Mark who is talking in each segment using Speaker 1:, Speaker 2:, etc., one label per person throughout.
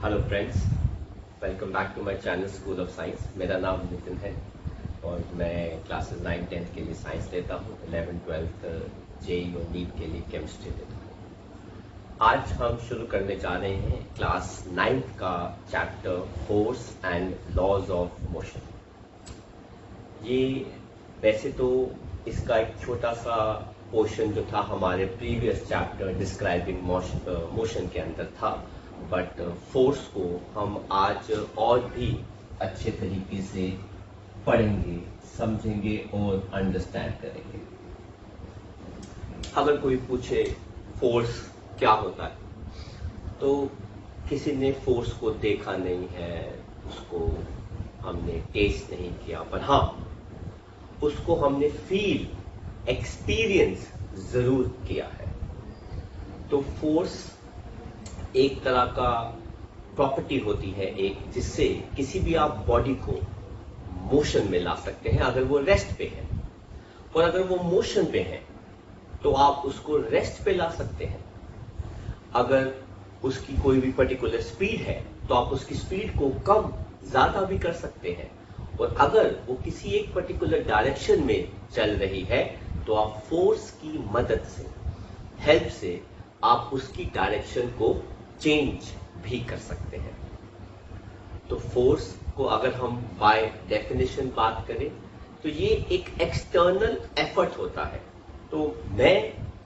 Speaker 1: Hello friends, welcome back to my channel school of science. मेरा नाम नितिन है और मैं क्लासेस 9, 10 के लिए साइंस लेता हूँ, 11, 12 जेईई और नीट के लिए केमिस्ट्री लेता हूँ। आज हम शुरू करने जा रहे हैं क्लास 9th का chapter force and laws of motion. ये वैसे तो इसका एक छोटा सा पोर्शन जो था हमारे प्रीवियस चैप्टर डिस्क्राइबिंग मोशन के अंदर था, बट फोर्स को हम आज और भी अच्छे तरीके से पढ़ेंगे, समझेंगे और अंडरस्टैंड करेंगे। अगर कोई पूछे फोर्स क्या होता है, तो किसी ने फोर्स को देखा नहीं है, उसको हमने टेस्ट नहीं किया, पर हाँ उसको हमने फील, एक्सपीरियंस जरूर किया है। तो फोर्स एक तरह का प्रॉपर्टी होती है एक, जिससे किसी भी आप बॉडी को मोशन में ला सकते हैं अगर वो रेस्ट पे है, और अगर वो मोशन पे है तो आप उसको रेस्ट पे ला सकते हैं। अगर उसकी कोई भी पर्टिकुलर स्पीड है तो आप उसकी स्पीड को कम ज्यादा भी कर सकते हैं, और अगर वो किसी एक पर्टिकुलर डायरेक्शन में चल रही है तो आप फोर्स की मदद से, हेल्प से आप उसकी डायरेक्शन को चेंज भी कर सकते हैं। तो फोर्स को अगर हम बाय डेफिनेशन बात करें तो ये एक एक्सटर्नल एफर्ट होता है। तो मैं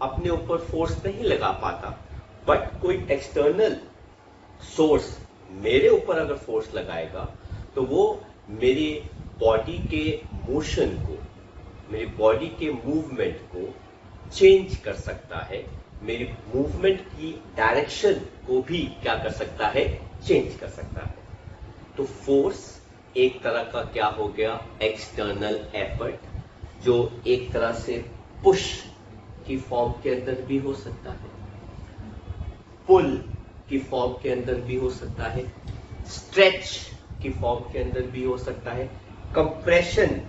Speaker 1: अपने ऊपर फोर्स नहीं लगा पाता, बट कोई एक्सटर्नल सोर्स मेरे ऊपर अगर फोर्स लगाएगा तो वो मेरी बॉडी के मोशन को, मेरी बॉडी के मूवमेंट को चेंज कर सकता है, मेरी मूवमेंट की डायरेक्शन को भी क्या कर सकता है, चेंज कर सकता है। तो फोर्स एक तरह का क्या हो गया, एक्सटर्नल एफर्ट, जो एक तरह से पुश की फॉर्म के अंदर भी हो सकता है, पुल की फॉर्म के अंदर भी हो सकता है, स्ट्रेच की फॉर्म के अंदर भी हो सकता है, कंप्रेशन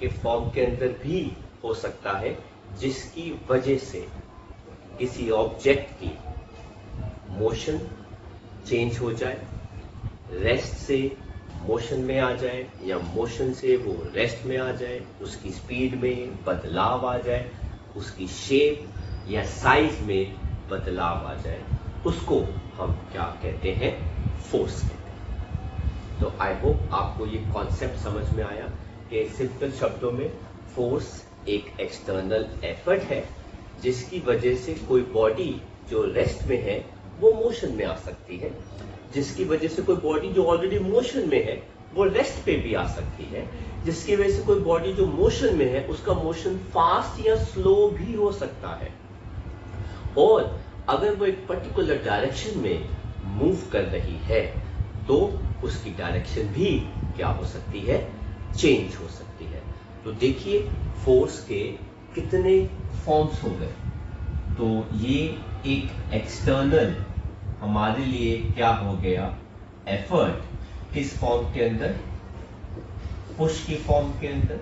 Speaker 1: के फॉर्म के अंदर भी हो सकता है, जिसकी वजह से किसी ऑब्जेक्ट की मोशन चेंज हो जाए, रेस्ट से मोशन में आ जाए या मोशन से वो रेस्ट में आ जाए, उसकी स्पीड में बदलाव आ जाए, उसकी शेप या साइज में बदलाव आ जाए, उसको हम क्या कहते हैं, फोर्स कहते हैं। तो आई होप आपको ये कॉन्सेप्ट समझ में आया कि सिंपल शब्दों में फोर्स एक एक्सटर्नल एफर्ट है, जिसकी वजह से कोई बॉडी जो रेस्ट में है वो मोशन में आ सकती है, जिसकी वजह से कोई बॉडी जो ऑलरेडी मोशन में है वो रेस्ट पे भी आ सकती है, जिसकी वजह से कोई बॉडी जो मोशन में है उसका मोशन फास्ट या स्लो भी हो सकता है, और अगर वो एक पर्टिकुलर डायरेक्शन में मूव कर रही है तो उसकी डायरेक्शन भी क्या हो सकती है, चेंज हो सकती है। तो देखिए फोर्स के कितने फॉर्म्स हो गए। तो ये एक एक्सटर्नल हमारे लिए क्या हो गया, एफर्ट, किस फॉर्म के अंदर, पुश की फॉर्म के अंदर,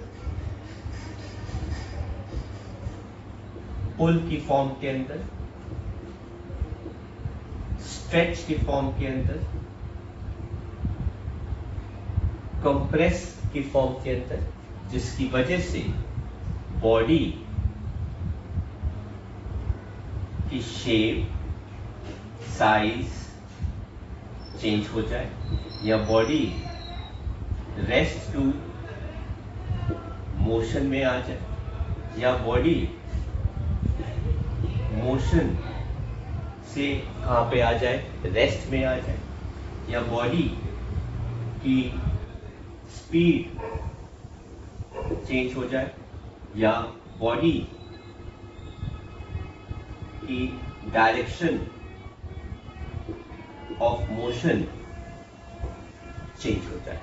Speaker 1: पुल की फॉर्म के अंदर, स्ट्रेच की फॉर्म के अंदर, कंप्रेस की फॉर्म के अंदर, जिसकी वजह से बॉडी की शेप, साइज चेंज हो जाए, या बॉडी रेस्ट टू मोशन में आ जाए, या बॉडी मोशन से कहां पे आ जाए, रेस्ट में आ जाए, या बॉडी की स्पीड चेंज हो जाए, या बॉडी की डायरेक्शन ऑफ मोशन चेंज हो जाए।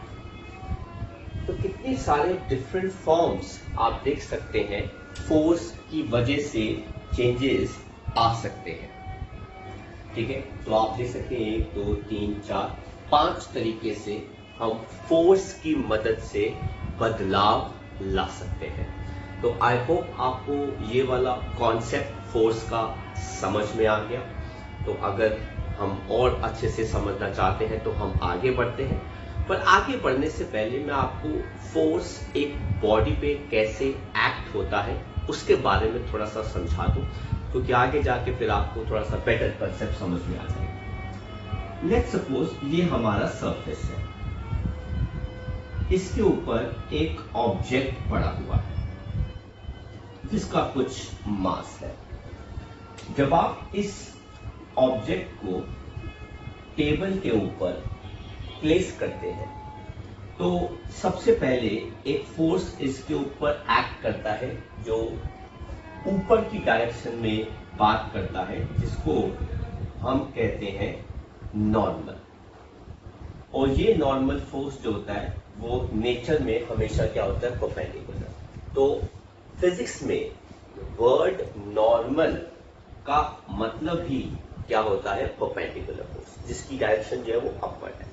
Speaker 1: तो कितने सारे डिफरेंट फॉर्म्स आप देख सकते हैं, फोर्स की वजह से चेंजेस आ सकते हैं। ठीक है, तो आप देख सकते हैं 1, 2, 3, 4, 5 तरीके से हम फोर्स की मदद से बदलाव ला सकते हैं। तो आई होप आपको ये वाला कॉन्सेप्ट फोर्स का समझ में आ गया। तो अगर हम और अच्छे से समझना चाहते हैं तो हम आगे बढ़ते हैं। पर आगे बढ़ने से पहले मैं आपको फोर्स एक बॉडी पे कैसे एक्ट होता है उसके बारे में थोड़ा सा समझा दूं, क्योंकि आगे जाके फिर आपको थोड़ा सा बेटर कंसेप्ट समझ में आ जाएगा। लेट्स सपोज ये हमारा सरफेस है, इसके ऊपर एक ऑब्जेक्ट पड़ा हुआ है जिसका कुछ मास है। जब आप इस ऑब्जेक्ट को टेबल के ऊपर प्लेस करते हैं तो सबसे पहले एक फोर्स इसके ऊपर एक्ट करता है जो ऊपर की डायरेक्शन में बात करता है, जिसको हम कहते हैं नॉर्मल। और ये नॉर्मल फोर्स जो होता है वो नेचर में हमेशा क्या होता है, परपेंडिकुलर। तो फिजिक्स में वर्ड नॉर्मल का मतलब ही क्या होता है, परपेंडिकुलर फोर्स, जिसकी डायरेक्शन जो है वो अपवर्ड है।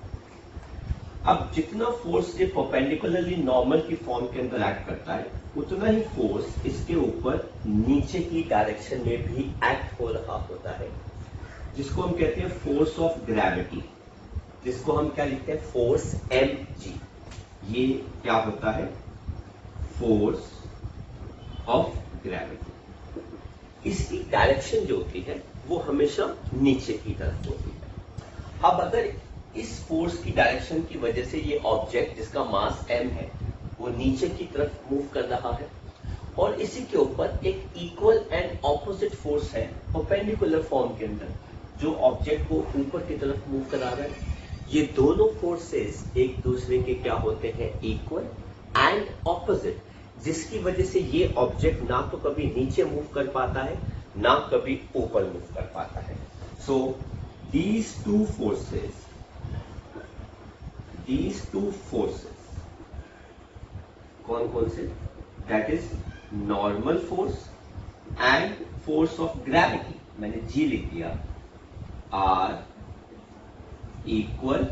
Speaker 1: अब जितना फोर्स ये परपेंडिकुलरली नॉर्मल की फॉर्म के अंदर एक्ट करता है, उतना ही फोर्स इसके ऊपर नीचे की डायरेक्शन में भी एक्ट हो रहा होता है, जिसको हम कहते हैं फोर्स ऑफ ग्रेविटी, जिसको हम क्या लिखते हैं, फोर्स mg। ये क्या होता है, फोर्स ऑफ ग्रेविटी। इसकी डायरेक्शन जो होती है वो हमेशा नीचे की तरफ होती है। अब अगर इस फोर्स की डायरेक्शन की वजह से ये ऑब्जेक्ट जिसका मास m है वो नीचे की तरफ मूव कर रहा है, और इसी के ऊपर एक इक्वल एंड ऑपोजिट फोर्स है परपेंडिकुलर फॉर्म के अंदर जो ऑब्जेक्ट को ऊपर की तरफ मूव करा रहा है, ये दोनों फोर्सेस एक दूसरे के क्या होते हैं, इक्वल एंड ऑपोजिट, जिसकी वजह से ये ऑब्जेक्ट ना तो कभी नीचे मूव कर पाता है ना कभी ऊपर मूव कर पाता है। सो these two forces कौन कौन से, that is normal force and force of gravity, मैंने जी लिख दिया, are equal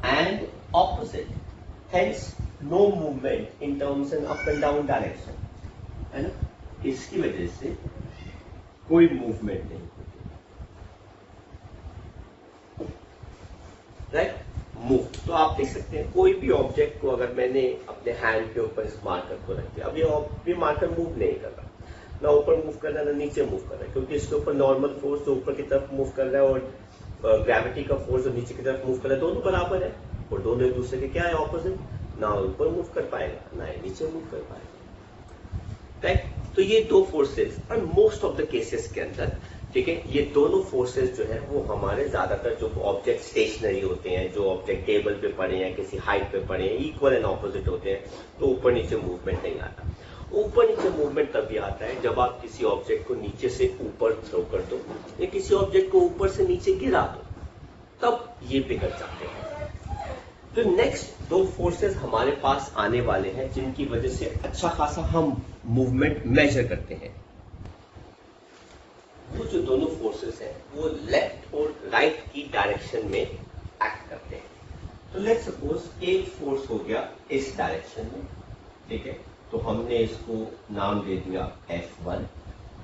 Speaker 1: and opposite, hence no movement in terms and up and down direction, है ना। इसकी वजह से कोई मूवमेंट नहीं होती, राइट, मूव। तो आप देख सकते हैं कोई भी ऑब्जेक्ट को अगर मैंने अपने हैंड के ऊपर इस मार्कर को रख दिया, अब ये मार्कर मूव नहीं कर रहा, ना ऊपर मूव कर रहा है ना नीचे मूव कर रहा है, क्योंकि इसके ऊपर नॉर्मल फोर्स जो ऊपर की तरफ मूव कर रहा है और ग्रेविटी का फोर्स जो नीचे की तरफ मूव कर रहा है, दोनों बराबर है और दोनों एक दूसरे के क्या है, ऑपोजिट, ना ऊपर मूव कर पाएगा ना नीचे मूव कर पाएगा, राइट। तो ये दो फोर्सेस और मोस्ट ऑफ द केसेस के अंदर, ठीक है, ये दोनों फोर्सेस जो है वो हमारे ज्यादातर जो ऑब्जेक्ट स्टेशनरी होते हैं, जो ऑब्जेक्ट टेबल पे पड़े हैं, किसी हाइट पे पड़े हैं, इक्वल एंड ऑपोजिट होते हैं, तो ऊपर नीचे मूवमेंट नहीं आता। ऊपर नीचे मूवमेंट तभी आता है जब आप किसी ऑब्जेक्ट को नीचे से ऊपर थ्रो कर दो या किसी ऑब्जेक्ट को ऊपर से नीचे गिरा दो, तब ये बिगड़ जाते हैं। तो नेक्स्ट दो फोर्सेस हमारे पास आने वाले हैं जिनकी वजह से अच्छा खासा हम मूवमेंट मेजर करते हैं। वो जो दोनों फोर्सेस हैं वो लेफ्ट और राइट की डायरेक्शन में एक्ट करते हैं। तो लेट्स सपोज एक फोर्स हो गया इस डायरेक्शन में, ठीक है, तो हमने इसको नाम दे दिया F1,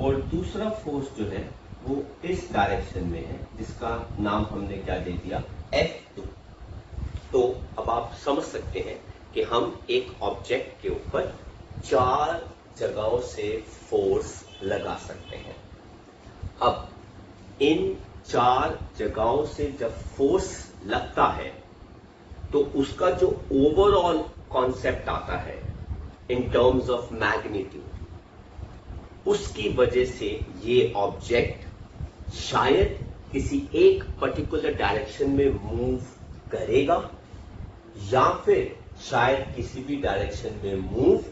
Speaker 1: और दूसरा फोर्स जो है वो इस डायरेक्शन में है जिसका नाम हमने क्या दे दिया, F2। तो अब आप समझ सकते हैं कि हम एक ऑब्जेक्ट के ऊपर 4 जगहों से फोर्स लगा सकते हैं। अब इन 4 जगहों से जब फोर्स लगता है तो उसका जो ओवरऑल कॉन्सेप्ट आता है इन टर्म्स ऑफ मैग्नीट्यूड, उसकी वजह से ये ऑब्जेक्ट शायद किसी एक पर्टिकुलर डायरेक्शन में मूव करेगा या फिर शायद किसी भी डायरेक्शन में मूव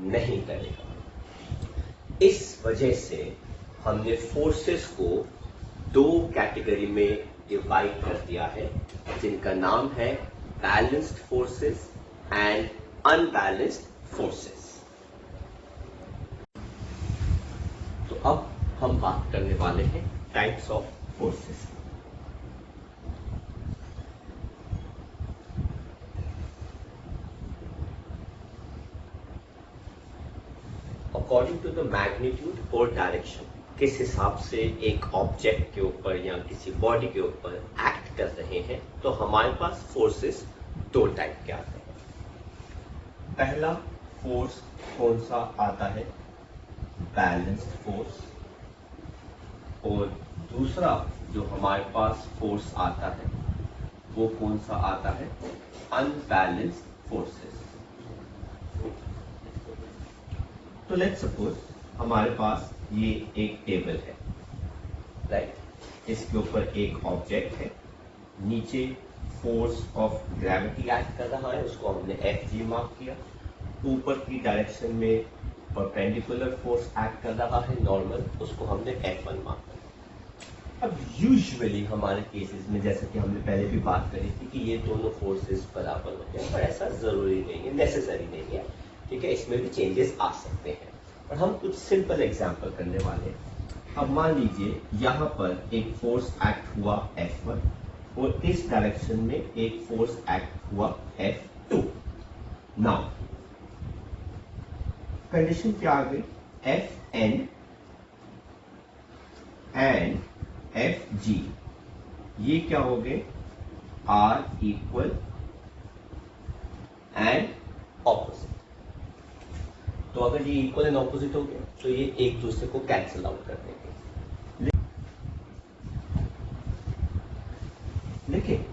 Speaker 1: नहीं करेगा। इस वजह से हमने फोर्सेस को 2 कैटेगरी में डिवाइड कर दिया है, जिनका नाम है balanced forces and unbalanced forces. तो अब हम बात करने वाले हैं types of forces. According to the magnitude or direction, किस हिसाब से एक ऑब्जेक्ट के ऊपर या किसी बॉडी के ऊपर एक्ट कर रहे हैं, तो हमारे पास फोर्सेस दो टाइप के आते हैं। पहला फोर्स कौन सा आता है? Balanced force. और दूसरा जो हमारे पास फोर्स आता है वो कौन सा आता है? Unbalanced forces. तो लेट्स सपोज हमारे पास ये एक टेबल है, राइट? इसके ऊपर एक ऑब्जेक्ट है, नीचे फोर्स ऑफ ग्रेविटी एक्ट कर रहा है, उसको हमने Fg मार्क किया। ऊपर की डायरेक्शन में परपेंडिकुलर फोर्स एक्ट कर रहा है नॉर्मल, उसको हमने F1 मार्क किया। अब यूजुअली हमारे केसेस में, जैसा कि हमने पहले भी बात करी थी, कि ये दोनों फोर्सेस बराबर होते हैं, पर ऐसा जरूरी नहीं है, नेसेसरी नहीं है, ठीक है? इसमें भी चेंजेस आ सकते हैं। और हम कुछ सिंपल एग्जांपल करने वाले हैं। अब मान लीजिए यहाँ पर एक फोर्स एक्ट हुआ F1 और इस डायरेक्शन में एक फोर्स एक्ट हुआ F2। नाउ कंडीशन क्या आ गई? Fn एंड Fg ये क्या हो गए? Are equal and opposite. तो अगर ये इक्वल एंड ऑपोजिट हो गया तो ये एक दूसरे को कैंसिल आउट कर देंगे। लेकिन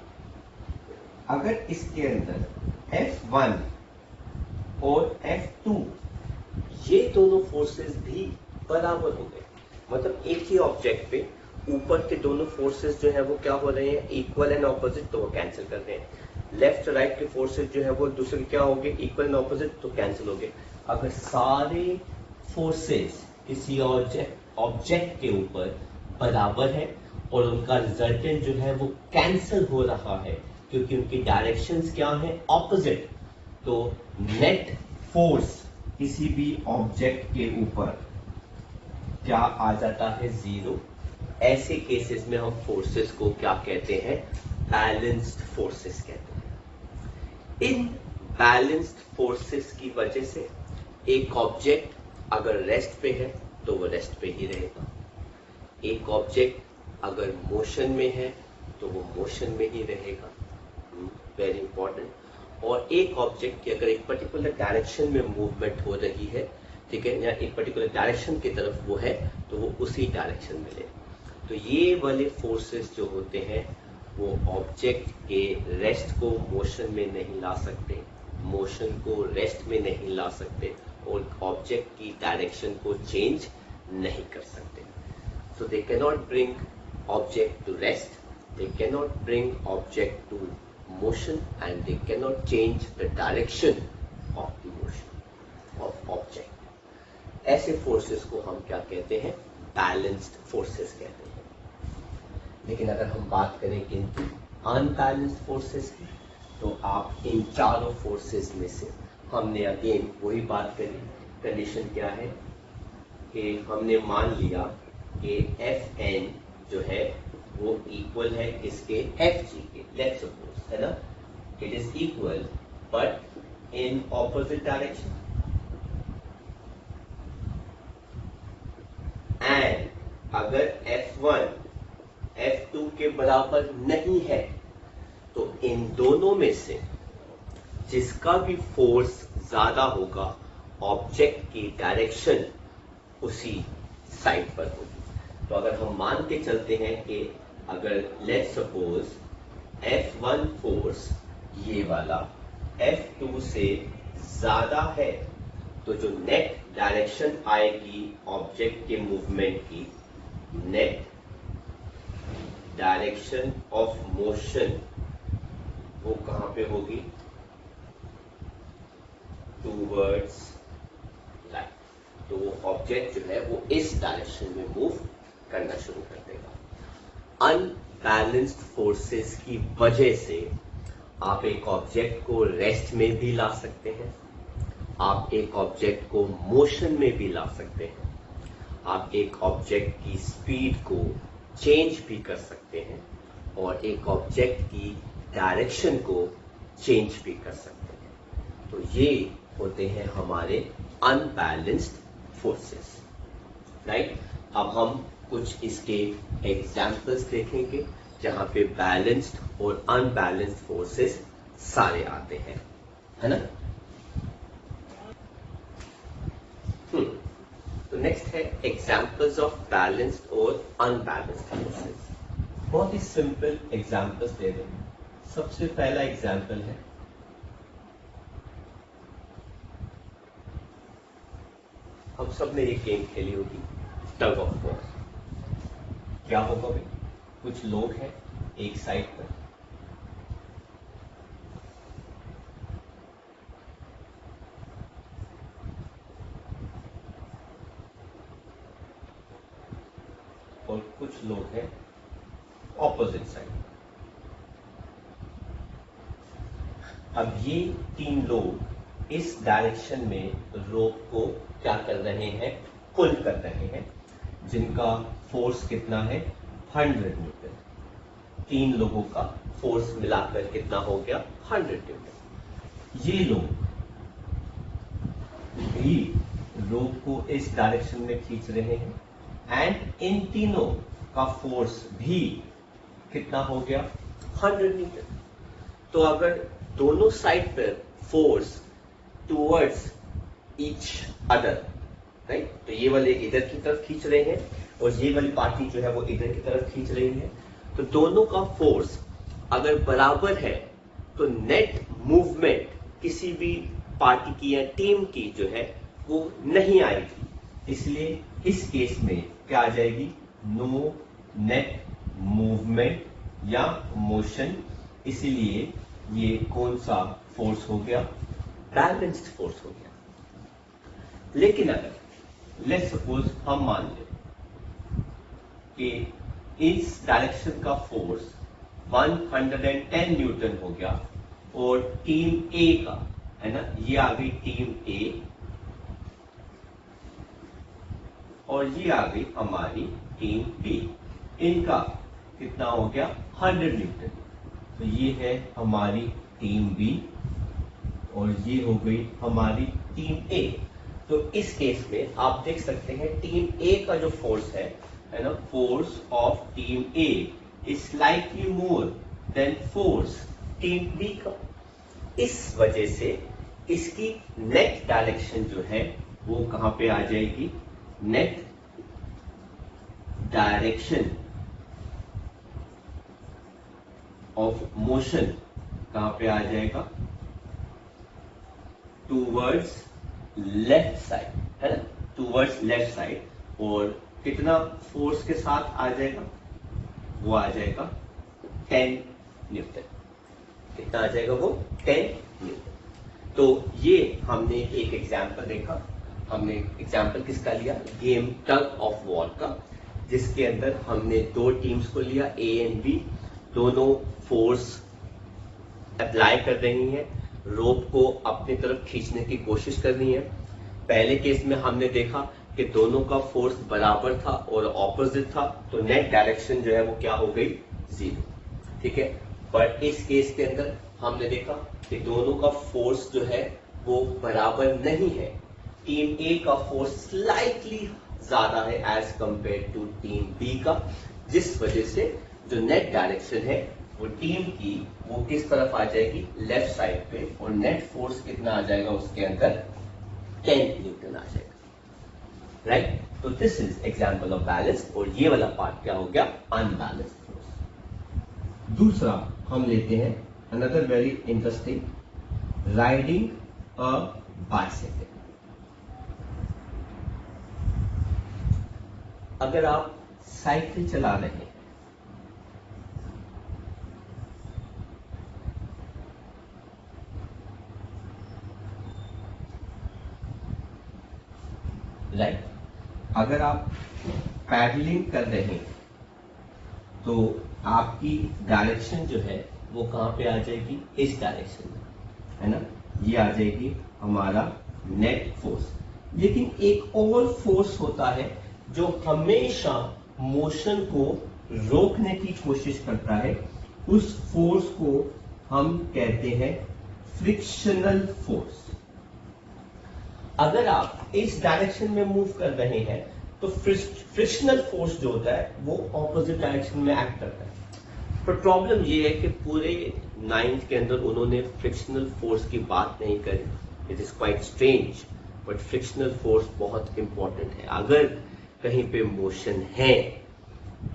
Speaker 1: अगर इसके अंदर F1 और F2 ये दोनों फोर्सेस भी बराबर हो गए, मतलब एक ही ऑब्जेक्ट पे ऊपर के दोनों फोर्सेस जो है वो क्या हो रहे हैं? इक्वल एंड ऑपोजिट, तो वो कैंसिल कर रहे हैं। लेफ्ट राइट के फोर्सेस जो है वो दूसरे क्या हो गए? इक्वल एंड ऑपोजिट, तो कैंसिल हो गए। अगर सारे फोर्सेस किसी ऑब्जेक्ट के ऊपर बराबर है और उनका रिजल्टेंट जो है वो कैंसिल हो रहा है क्योंकि उनकी डायरेक्शंस क्या है? ऑपोजिट, तो नेट फोर्स किसी भी ऑब्जेक्ट के ऊपर क्या आ जाता है? जीरो। ऐसे केसेस में हम फोर्सेस को क्या कहते हैं? बैलेंस्ड फोर्सेस कहते हैं। इन बैलेंस्ड फोर्सेस की वजह से एक ऑब्जेक्ट अगर रेस्ट पे है तो वो रेस्ट पे ही रहेगा, एक ऑब्जेक्ट अगर मोशन में है तो वो मोशन में ही रहेगा, वेरी इंपॉर्टेंट। और एक ऑब्जेक्ट की अगर एक पर्टिकुलर डायरेक्शन में मूवमेंट हो रही है, ठीक है, या एक पर्टिकुलर डायरेक्शन की तरफ वो है, तो वो उसी डायरेक्शन में ले। तो ये वाले फोर्सेस जो होते हैं वो ऑब्जेक्ट के रेस्ट को मोशन में नहीं ला सकते, मोशन को रेस्ट में नहीं ला सकते, और ऑब्जेक्ट की डायरेक्शन को चेंज नहीं कर सकते। So they can not bring object to rest, they can not bring object to motion, and they cannot change the direction of the motion of object. ऐसे फोर्सेस को हम क्या कहते हैं? बैलेंस्ड फोर्सेस कहते हैं। लेकिन अगर हम बात करें इनकी अनबैलेंस्ड फोर्सेस की, तो आप इन चारों फोर्सेस में से हमने अगेन वही बात करी। कंडीशन क्या है कि हमने मान लिया कि Fn जो है वो इक्वल है किसके? Fg के। लेट्स सपोज, है ना, it is equal but in opposite direction, and अगर F1 F2 के बराबर नहीं है तो इन दोनों में से जिसका भी फोर्स ज्यादा होगा ऑब्जेक्ट की डायरेक्शन उसी साइड पर होगी। तो अगर हम मान के चलते हैं कि अगर लेट्स सपोज F1 फोर्स ये वाला F2 से ज्यादा है, तो जो नेट डायरेक्शन आएगी ऑब्जेक्ट के मूवमेंट की, नेट डायरेक्शन ऑफ मोशन वो कहां पे होगी? Towards right. तो वो ऑब्जेक्ट जो है वो इस डायरेक्शन में मूव करना शुरू कर देगा। अनबैलेंस्ड फोर्सेस की वजह से आप एक ऑब्जेक्ट को रेस्ट में भी ला सकते हैं, आप एक ऑब्जेक्ट को मोशन में भी ला सकते हैं, आप एक ऑब्जेक्ट की स्पीड को चेंज भी कर सकते हैं, और एक ऑब्जेक्ट की डायरेक्शन को चेंज भी कर सकते हैं। तो ये होते हैं हमारे अनबैलेंस्ड फोर्सेस, राइट। अब हम कुछ इसके एग्जाम्पल्स देखेंगे जहां पे बैलेंस्ड और अनबैलेंस्ड फोर्सेस सारे आते हैं, है ना। तो नेक्स्ट है एग्जाम्पल्स ऑफ बैलेंस्ड और अनबैलेंस्ड फोर्सेस। बहुत ही सिंपल एग्जाम्पल्स दे रहे हैं। सबसे पहला एग्जाम्पल है, हम सब ने ये गेम खेली होगी, टग ऑफ वॉर। क्या होगा भाई, कुछ लोग हैं एक साइड पर, और कुछ लोग हैं ऑपोजिट साइड। अब ये 3 लोग इस डायरेक्शन में रोप को क्या कर रहे हैं, पुल कर रहे हैं, जिनका फोर्स कितना है, 100 न्यूटन। 3 लोगों का फोर्स मिलाकर कितना हो गया, 100 न्यूटन। ये लोग भी रोप को इस डायरेक्शन में खींच रहे हैं एंड इन तीनों का फोर्स भी कितना हो गया, 100 न्यूटन। तो अगर दोनों साइड पर force towards each other, right, तो ये वाले इधर की तरफ खींच रहे हैं और ये वाली पार्टी जो है वो इधर की तरफ खींच रही है, तो दोनों का फोर्स अगर बराबर है तो नेट मूवमेंट किसी भी पार्टी की या टीम की जो है वो नहीं आएगी। इसलिए इस केस में क्या आ जाएगी, नो नेट मूवमेंट या मोशन। इसीलिए ये कौन सा फोर्स हो गया, बैलेंस्ड फोर्स हो गया। लेकिन अगर लेट्स सपोज हम मान लें कि इस डायरेक्शन का फोर्स 110 न्यूटन हो गया और टीम ए का, है ना, ये आ गई टीम ए और ये आ गई हमारी टीम बी, इनका कितना हो गया, 100 न्यूटन। तो ये है हमारी टीम बी और ये हो गई हमारी टीम ए। तो इस केस में आप देख सकते हैं टीम ए का जो फोर्स है ना, force of team A is slightly more than force team B का। इस वजह से इसकी नेट डायरेक्शन जो है वो कहां पे आ जाएगी, नेट डायरेक्शन ऑफ मोशन कहां पे आ जाएगा, टूवर्ड्स लेफ्ट साइड, है ना, टूवर्ड्स लेफ्ट साइड। और कितना फोर्स के साथ आ जाएगा, वो आ जाएगा 10 न्यूटन। कितना आ जाएगा वो, 10 न्यूटन। तो ये हमने एक एग्जाम्पल देखा। हमने एग्जाम्पल किसका लिया, गेम टग ऑफ वॉर का, जिसके अंदर हमने 2 टीम्स को लिया, ए एंड बी। दोनों फोर्स अप्लाई कर रही हैं, रोप को अपनी तरफ खींचने की कोशिश कर रही है। पहले केस में हमने देखा कि दोनों का फोर्स बराबर था और ऑपोजिट था, तो नेट डायरेक्शन जो है वो क्या हो गई, 0। ठीक है, बट इस केस के अंदर हमने देखा कि दोनों का फोर्स जो है वो बराबर नहीं है। टीम ए का फोर्स स्लाइटली ज्यादा है as compare to team B का, जिस वजह से जो नेट डायरेक्शन है वो टीम की वो किस तरफ आ जाएगी, लेफ्ट साइड पे, और नेट फोर्स कितना आ जाएगा उसके अंदर, 10 न्यूटन आ जाएगा, राइट। तो this is example of balance, और ये वाला पार्ट क्या हो गया, अनबैलेंस्ड फोर्स। दूसरा हम लेते हैं another very interesting, riding a bicycle. अगर आप साइकिल चला रहे हैं, राइट, अगर आप पैडलिंग कर रहे हैं तो आपकी डायरेक्शन जो है वो कहां पे आ जाएगी, इस डायरेक्शन में, है ना, ये आ जाएगी हमारा नेट फोर्स। लेकिन एक और फोर्स होता है जो हमेशा मोशन को रोकने की कोशिश करता है, उस फोर्स को हम कहते हैं फ्रिक्शनल फोर्स। अगर आप इस डायरेक्शन में मूव कर रहे हैं तो फ्रिक्शनल फोर्स जो होता है वो ऑपोजिट डायरेक्शन में एक्ट करता है। पर प्रॉब्लम ये है कि पूरे 9th के अंदर उन्होंने फ्रिक्शनल फोर्स की बात नहीं करी। It is quite strange, but frictional force बहुत इंपॉर्टेंट है। अगर कहीं पे मोशन है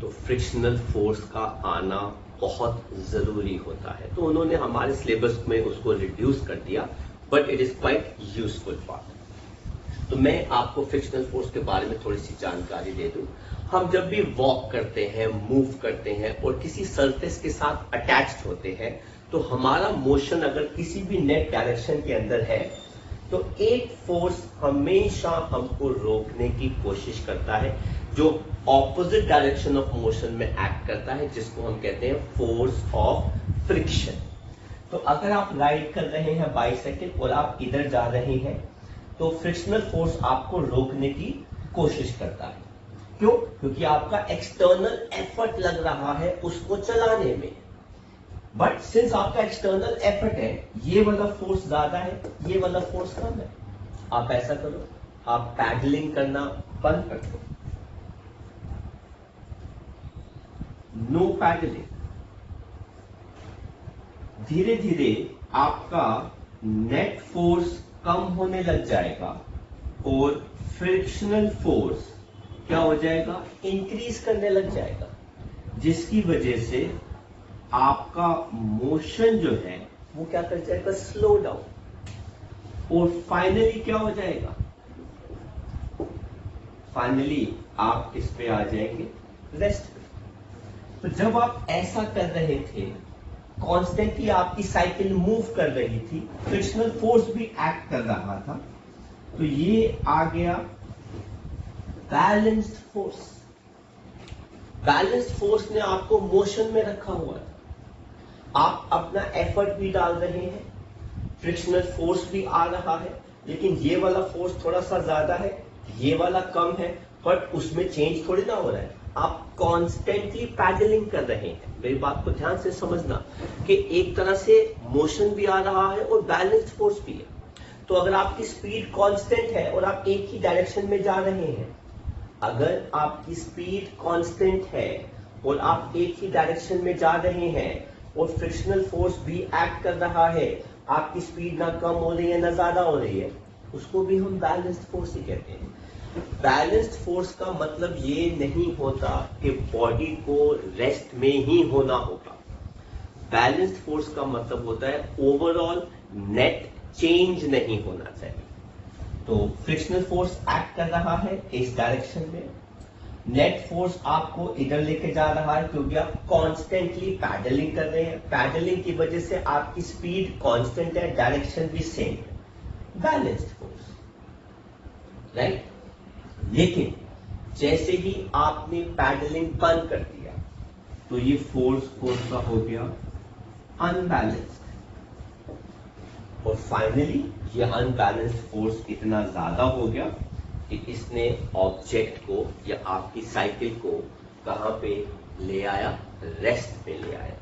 Speaker 1: तो फ्रिक्शनल फोर्स का आना बहुत जरूरी होता है। तो उन्होंने हमारे सिलेबस में उसको रिड्यूस कर दिया, but it is quite useful part. तो मैं आपको फ्रिक्शनल फोर्स के बारे में थोड़ी सी जानकारी दे दूं। हम जब भी वॉक करते हैं, मूव करते हैं और किसी सरफेस के साथ अटैच्ड होते हैं, तो हमारा मोशन अगर किसी भी नेट डायरेक्शन के अंदर है तो एक फोर्स हमेशा हमको रोकने की कोशिश करता है, जो ऑपोजिट डायरेक्शन ऑफ मोशन में एक्ट करता है, जिसको हम कहते हैं फोर्स ऑफ फ्रिक्शन। तो अगर आप राइड कर रहे हैं बाइसाइकिल और आप इधर जा रहे हैं, तो फ्रिक्शनल फोर्स आपको रोकने की कोशिश करता है। क्यों? क्योंकि आपका एक्सटर्नल एफर्ट लग रहा है उसको चलाने में। बट सिंस आपका एक्सटर्नल एफर्ट है, ये वाला फोर्स ज्यादा है, ये वाला फोर्स कम है। आप ऐसा करो, आप पैडलिंग करना बंद कर दो, नो पैडलिंग। धीरे धीरे आपका नेट फोर्स कम होने लग जाएगा और फ्रिक्शनल फोर्स क्या हो जाएगा, इंक्रीज करने लग जाएगा, जिसकी वजह से आपका मोशन जो है वो क्या कर जाएगा, स्लो डाउन। और फाइनली क्या हो जाएगा, फाइनली आप इस पे आ जाएंगे रेस्ट पे। तो जब आप ऐसा कर रहे थे, कॉन्स्टेंटली आपकी साइकिल मूव कर रही थी, फ्रिक्शनल फोर्स भी एक्ट कर रहा था, तो ये आ गया बैलेंस्ड फोर्स। बैलेंस्ड फोर्स ने आपको मोशन में रखा हुआ है। आप अपना एफर्ट भी डाल रहे हैं, फ्रिक्शनल फोर्स भी आ रहा है, लेकिन ये वाला फोर्स थोड़ा सा ज्यादा है, ये वाला कम है, बट उसमें चेंज थोड़ी ना हो रहा है। आप कॉन्स्टेंटली पैडलिंग कर रहे हैं। मेरी बात को ध्यान से समझना कि एक तरह से मोशन भी आ रहा है और बैलेंस्ड फोर्स भी है। तो अगर आपकी स्पीड कांस्टेंट है और आप एक ही डायरेक्शन में जा रहे हैं, अगर आपकी स्पीड कांस्टेंट है और आप एक ही डायरेक्शन में जा रहे हैं और फ्रिक्शनल फोर्स भी एक्ट कर रहा है, आपकी स्पीड ना कम हो रही है ना ज्यादा हो रही है, उसको भी हम बैलेंस्ड फोर्स ही कहते हैं। बैलेंस्ड फोर्स का मतलब ये नहीं होता कि बॉडी को रेस्ट में ही होना होगा। बैलेंस्ड फोर्स का मतलब होता है ओवरऑल नेट चेंज नहीं होना चाहिए। तो फ्रिक्शनल फोर्स एक्ट कर रहा है इस डायरेक्शन में, नेट फोर्स आपको इधर लेके जा रहा है क्योंकि आप कॉन्स्टेंटली पैडलिंग कर रहे हैं। पैडलिंग की वजह से आपकी स्पीड कांस्टेंट है, डायरेक्शन भी सेम है, बैलेंस्ड फोर्स, राइट। लेकिन जैसे ही आपने पैडलिंग बंद कर दिया, तो ये फोर्स कौन सा हो गया, अनबैलेंस्ड। और फाइनली ये अनबैलेंस्ड फोर्स इतना ज्यादा हो गया कि इसने ऑब्जेक्ट को या आपकी साइकिल को कहां पे ले आया, रेस्ट पे ले आया,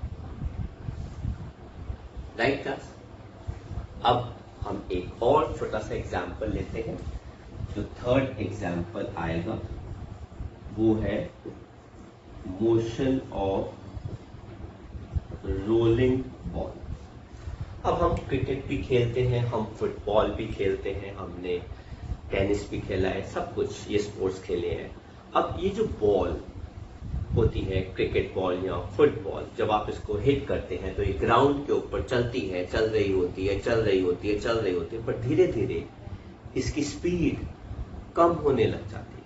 Speaker 1: राइट क्लास। अब हम एक और छोटा सा एग्जांपल लेते हैं। जो थर्ड एग्जांपल आएगा वो है मोशन ऑफ रोलिंग बॉल। अब हम क्रिकेट भी खेलते हैं, हम फुटबॉल भी खेलते हैं, हमने टेनिस भी खेला है, सब कुछ ये स्पोर्ट्स खेले हैं। अब ये जो बॉल होती है, क्रिकेट बॉल या फुटबॉल, जब आप इसको हिट करते हैं तो ये ग्राउंड के ऊपर चलती है, चल रही होती है, चल रही होती है, चल रही होती है, पर धीरे धीरे इसकी स्पीड कम होने लग जाती है।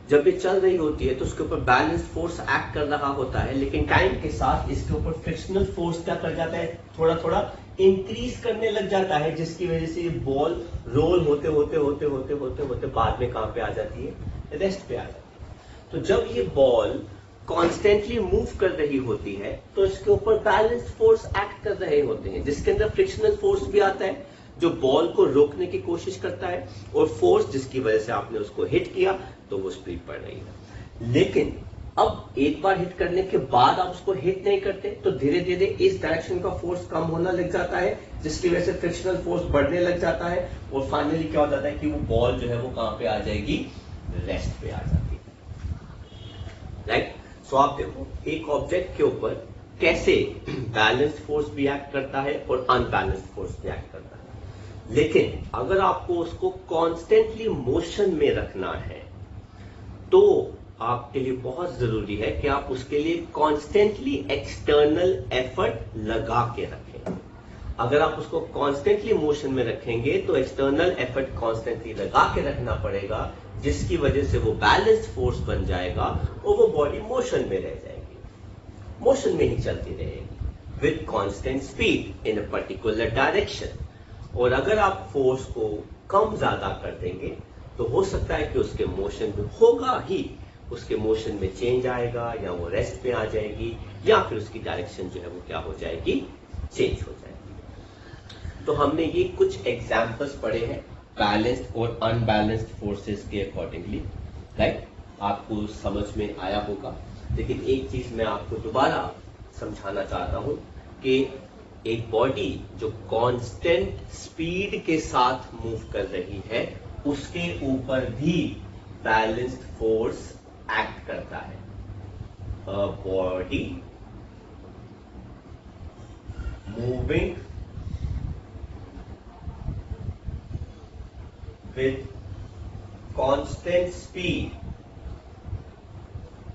Speaker 1: जब ये चल रही होती है तो उसके ऊपर बैलेंस फोर्स एक्ट कर रहा होता है, लेकिन टाइम के साथ इसके ऊपर फ्रिक्शनल फोर्स क्या कर जाता है, थोड़ा थोड़ा इंक्रीज करने लग जाता है, जिसकी वजह से ये बॉल रोल होते होते होते होते होते होते बाद में कहां पे आ जाती है, रेस्ट पे आ जाती है। तो जब ये बॉल कॉन्स्टेंटली मूव कर रही होती है तो इसके ऊपर बैलेंस फोर्स एक्ट कर रहे होते हैं, जिसके अंदर फ्रिक्शनल फोर्स भी आता है जो बॉल को रोकने की कोशिश करता है, और फोर्स जिसकी वजह से आपने उसको हिट किया तो वो स्पीड बढ़ रही है। लेकिन अब एक बार हिट करने के बाद आप उसको हिट नहीं करते तो धीरे धीरे इस डायरेक्शन का फोर्स कम होना लग जाता है, जिसकी वजह से फ्रिक्शनल फोर्स बढ़ने लग जाता है, और फाइनली क्या हो जाता है कि वो बॉल जो है वो कहां पे आ जाएगी, रेस्ट पे आ जाती है, राइट। सो आप देखो एक ऑब्जेक्ट के ऊपर कैसे बैलेंस्ड फोर्स भी एक्ट करता है और अनबैलेंस्ड फोर्स भी एक्ट करता है, लेकिन अगर आपको उसको कॉन्स्टेंटली मोशन में रखना है तो आपके लिए बहुत जरूरी है कि आप उसके लिए कॉन्स्टेंटली एक्सटर्नल एफर्ट लगा के रखें। अगर आप उसको कॉन्स्टेंटली मोशन में रखेंगे तो एक्सटर्नल एफर्ट कॉन्स्टेंटली लगा के रखना पड़ेगा, जिसकी वजह से वो बैलेंस्ड फोर्स बन जाएगा और वो बॉडी मोशन में रह जाएगी, मोशन में ही चलती रहेगी with constant speed in a particular direction. और अगर आप फोर्स को कम ज्यादा कर देंगे तो हो सकता है कि उसके मोशन में होगा ही, उसके मोशन में चेंज आएगा या वो रेस्ट में आ जाएगी या फिर उसकी डायरेक्शन जो है वो क्या हो जाएगी, चेंज हो जाएगी। तो हमने ये कुछ एग्जांपल्स पढ़े हैं बैलेंस्ड और अनबैलेंस्ड फोर्सेस के अकॉर्डिंगली, राइट। आपको समझ में आया होगा, लेकिन एक चीज मैं आपको दोबारा समझाना चाहता हूं कि एक बॉडी जो कांस्टेंट स्पीड के साथ मूव कर रही है उसके ऊपर भी बैलेंस्ड फोर्स एक्ट करता है। A body moving with constant speed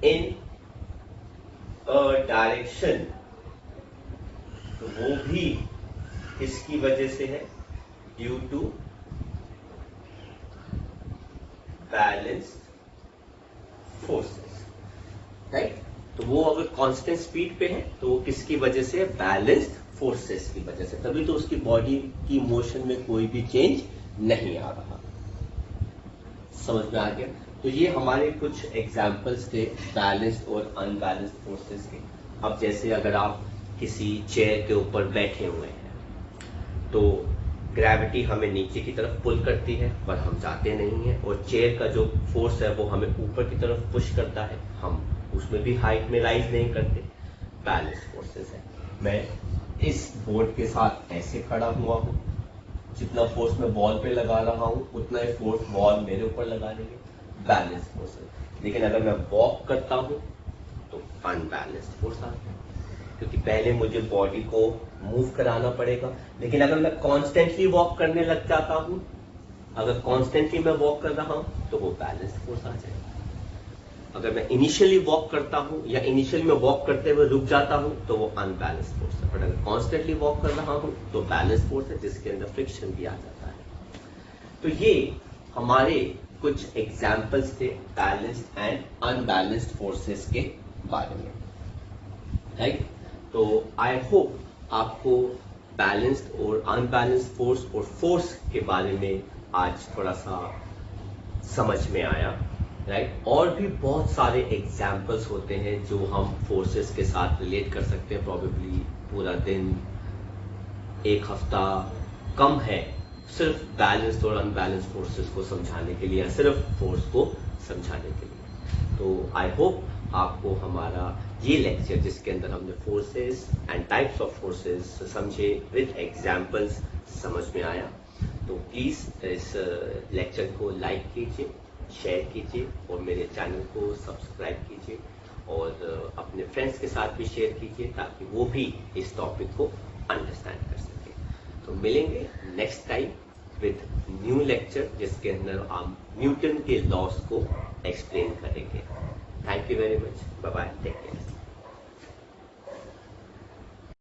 Speaker 1: in a direction, तो वो भी किसकी वजह से है, due to balanced forces, right. तो वो अगर कांस्टेंट स्पीड पे है तो वो किसकी वजह से, बैलेंस्ड फोर्सेस की वजह से, तभी तो उसकी बॉडी की मोशन में कोई भी चेंज नहीं आ रहा। समझ में आ गया। तो ये हमारे कुछ एग्जाम्पल्स थे बैलेंस्ड और अनबैलेंस्ड फोर्सेस के। अब जैसे अगर आप किसी चेयर के ऊपर बैठे हुए हैं तो ग्रेविटी हमें नीचे की तरफ पुल करती है पर हम जाते नहीं हैं, और चेयर का जो फोर्स है वो हमें ऊपर की तरफ पुश करता है, हम उसमें भी हाइट में राइज नहीं करते, बैलेंस्ड फोर्सेस है। मैं इस बोर्ड के साथ ऐसे खड़ा हुआ हूं, जितना फोर्स मैं बॉल पे लगा रहा हूं उतना ही फोर्स बॉल मेरे ऊपर लगा देंगे, बैलेंस फोर्स है। लेकिन अगर मैं वॉक करता हूं तो अनबैलेंस्ड फोर्स आता है, क्योंकि पहले मुझे बॉडी को मूव कराना पड़ेगा। लेकिन अगर मैं कॉन्स्टेंटली वॉक करने लग जाता हूं, अगर कॉन्स्टेंटली मैं वॉक कर रहा हूं तो वो बैलेंस्ड फोर्स आ जाएगा। अगर मैं इनिशियली वॉक करता हूं या इनिशियली मैं वॉक करते हुए रुक जाता हूं तो वो अनबैलेंस्ड फोर्स है, बट अगर कॉन्स्टेंटली वॉक कर रहा हूं तो बैलेंस्ड फोर्स है, जिसके अंदर फ्रिक्शन भी आ जाता है। तो ये हमारे कुछ एग्जाम्पल्स थे बैलेंस्ड एंड अनबैलेंस्ड फोर्सेस के बारे में, राइट। तो आई होप आपको बैलेंस्ड और अनबैलेंस्ड फोर्स और फोर्स के बारे में आज थोड़ा सा समझ में आया, राइट। और भी बहुत सारे एग्जाम्पल्स होते हैं जो हम फोर्सेस के साथ रिलेट कर सकते हैं। प्रॉबेबली पूरा दिन, एक हफ्ता कम है सिर्फ बैलेंस्ड और अनबैलेंस्ड फोर्सेस को समझाने के लिए, या सिर्फ फोर्स को समझाने के लिए। तो आई होप आपको हमारा ये लेक्चर, जिसके अंदर हमने forces and types of forces समझे विद एग्जाम्पल्स, समझ में आया। तो प्लीज इस लेक्चर को लाइक कीजिए, शेयर कीजिए और मेरे चैनल को सब्सक्राइब कीजिए, और अपने फ्रेंड्स के साथ भी शेयर कीजिए ताकि वो भी इस टॉपिक को अंडरस्टैंड कर सके। तो मिलेंगे next time with new lecture, जिसके अंदर हम न्यूटन के लॉस को एक्सप्लेन करेंगे। Thank you very much, bye bye, take care.